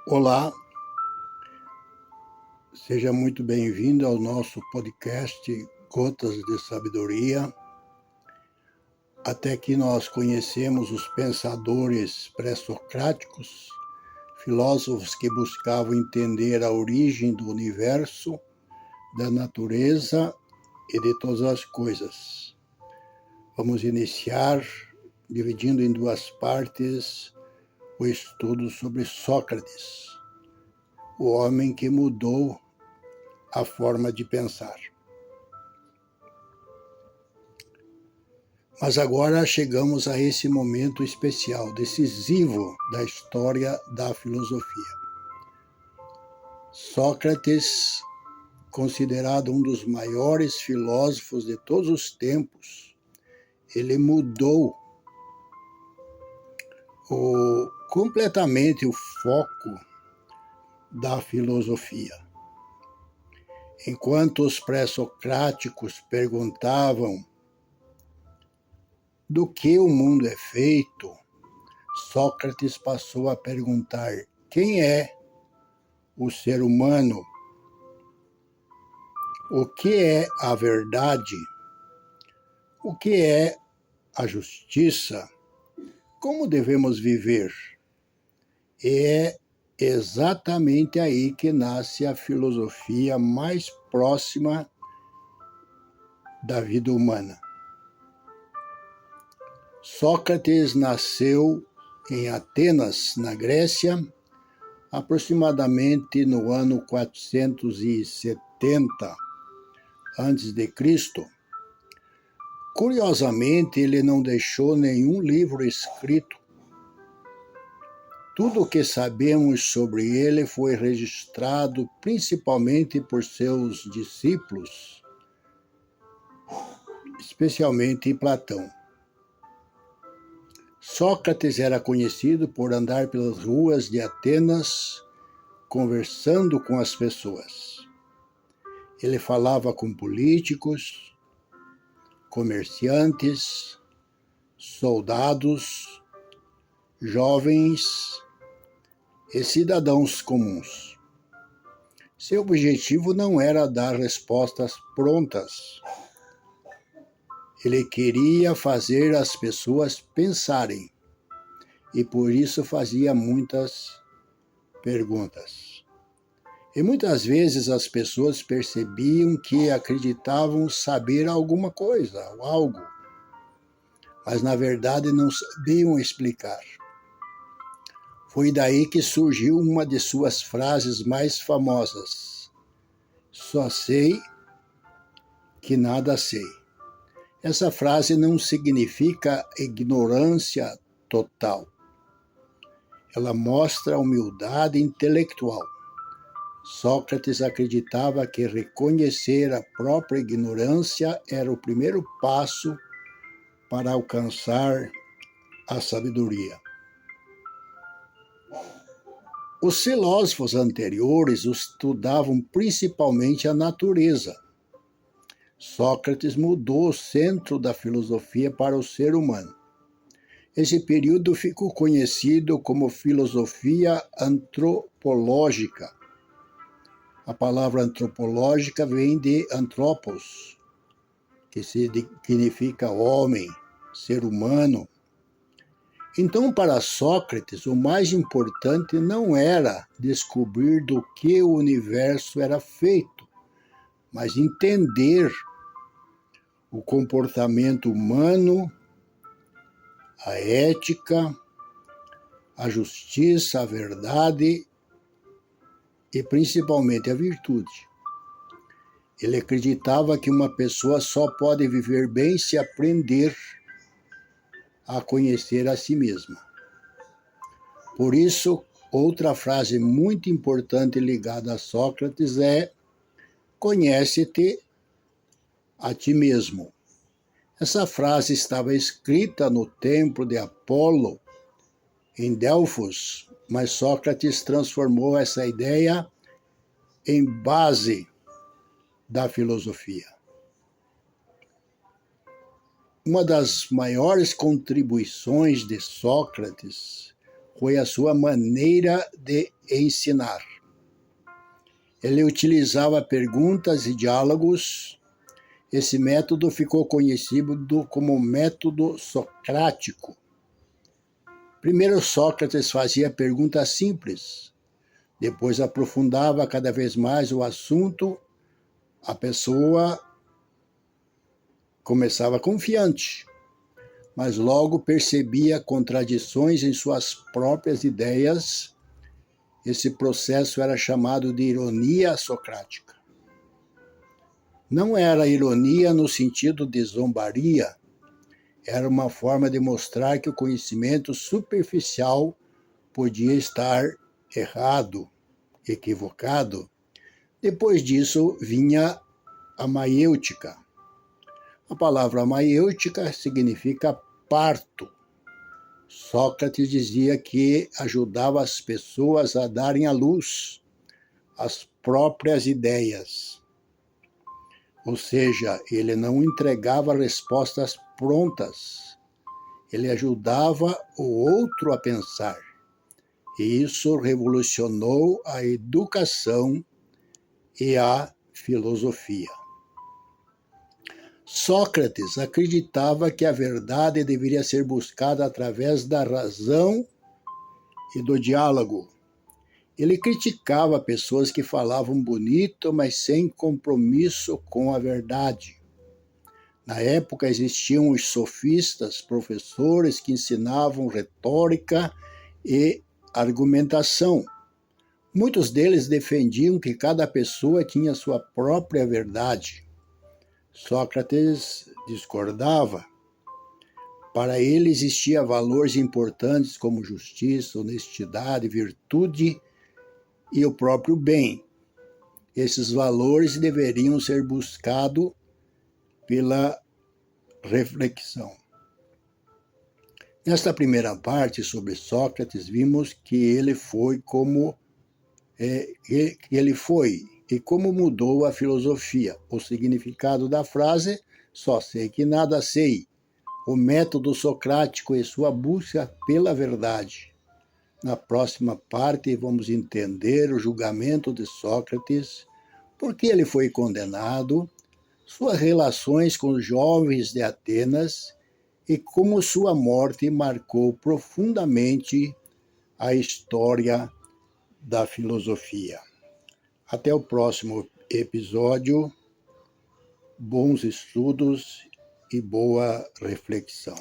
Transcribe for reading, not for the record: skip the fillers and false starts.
Olá, seja muito bem-vindo ao nosso podcast Gotas de Sabedoria. Até que nós conhecemos os pensadores pré-socráticos, filósofos que buscavam entender a origem do universo, da natureza e de todas as coisas. Vamos iniciar dividindo em duas partes o estudo sobre Sócrates, o homem que mudou a forma de pensar. Mas agora chegamos a esse momento especial, decisivo da história da filosofia. Sócrates, considerado um dos maiores filósofos de todos os tempos, ele mudou completamente o foco da filosofia. Enquanto os pré-socráticos perguntavam do que o mundo é feito, Sócrates passou a perguntar quem é o ser humano, o que é a verdade, o que é a justiça, como devemos viver. E é exatamente aí que nasce a filosofia mais próxima da vida humana. Sócrates nasceu em Atenas, na Grécia, aproximadamente no ano 470 a.C. Curiosamente, ele não deixou nenhum livro escrito. Tudo o que sabemos sobre ele foi registrado principalmente por seus discípulos, especialmente Platão. Sócrates era conhecido por andar pelas ruas de Atenas, conversando com as pessoas. Ele falava com políticos, comerciantes, soldados, jovens e cidadãos comuns. Seu objetivo não era dar respostas prontas. Ele queria fazer as pessoas pensarem e por isso fazia muitas perguntas. E muitas vezes as pessoas percebiam que acreditavam saber alguma coisa, algo, mas na verdade não sabiam explicar. Foi daí que surgiu uma de suas frases mais famosas: "Só sei que nada sei". Essa frase não significa ignorância total. Ela mostra humildade intelectual. Sócrates acreditava que reconhecer a própria ignorância era o primeiro passo para alcançar a sabedoria. Os filósofos anteriores estudavam principalmente a natureza. Sócrates mudou o centro da filosofia para o ser humano. Esse período ficou conhecido como filosofia antropológica. A palavra antropológica vem de antropos, que significa homem, ser humano. Então, para Sócrates, o mais importante não era descobrir do que o universo era feito, mas entender o comportamento humano, a ética, a justiça, a verdade e principalmente a virtude. Ele acreditava que uma pessoa só pode viver bem se aprender a conhecer a si mesma. Por isso, outra frase muito importante ligada a Sócrates é: conhece-te a ti mesmo. Essa frase estava escrita no templo de Apolo, em Delfos, mas Sócrates transformou essa ideia em base da filosofia. Uma das maiores contribuições de Sócrates foi a sua maneira de e ensinar. Ele utilizava perguntas e diálogos. Esse método ficou conhecido como método socrático. Primeiro, Sócrates fazia perguntas simples, depois aprofundava cada vez mais o assunto. A pessoa começava confiante, mas logo percebia contradições em suas próprias ideias. Esse processo era chamado de ironia socrática. Não era ironia no sentido de zombaria, era uma forma de mostrar que o conhecimento superficial podia estar errado, equivocado. Depois disso vinha a maiêutica. A palavra maiêutica significa parto. Sócrates dizia que ajudava as pessoas a darem à luz as próprias ideias. Ou seja, ele não entregava respostas prontas. Ele ajudava o outro a pensar. E isso revolucionou a educação e a filosofia. Sócrates acreditava que a verdade deveria ser buscada através da razão e do diálogo. Ele criticava pessoas que falavam bonito, mas sem compromisso com a verdade. Na época existiam os sofistas, professores que ensinavam retórica e argumentação. Muitos deles defendiam que cada pessoa tinha sua própria verdade. Sócrates discordava. Para ele existiam valores importantes como justiça, honestidade, virtude e o próprio bem. Esses valores deveriam ser buscados pela reflexão. Nesta primeira parte sobre Sócrates, vimos que ele foi e como mudou a filosofia. O significado da frase, só sei que nada sei. O método socrático e sua busca pela verdade. Na próxima parte, vamos entender o julgamento de Sócrates, por que ele foi condenado, suas relações com os jovens de Atenas e como sua morte marcou profundamente a história da filosofia. Até o próximo episódio. Bons estudos e boa reflexão.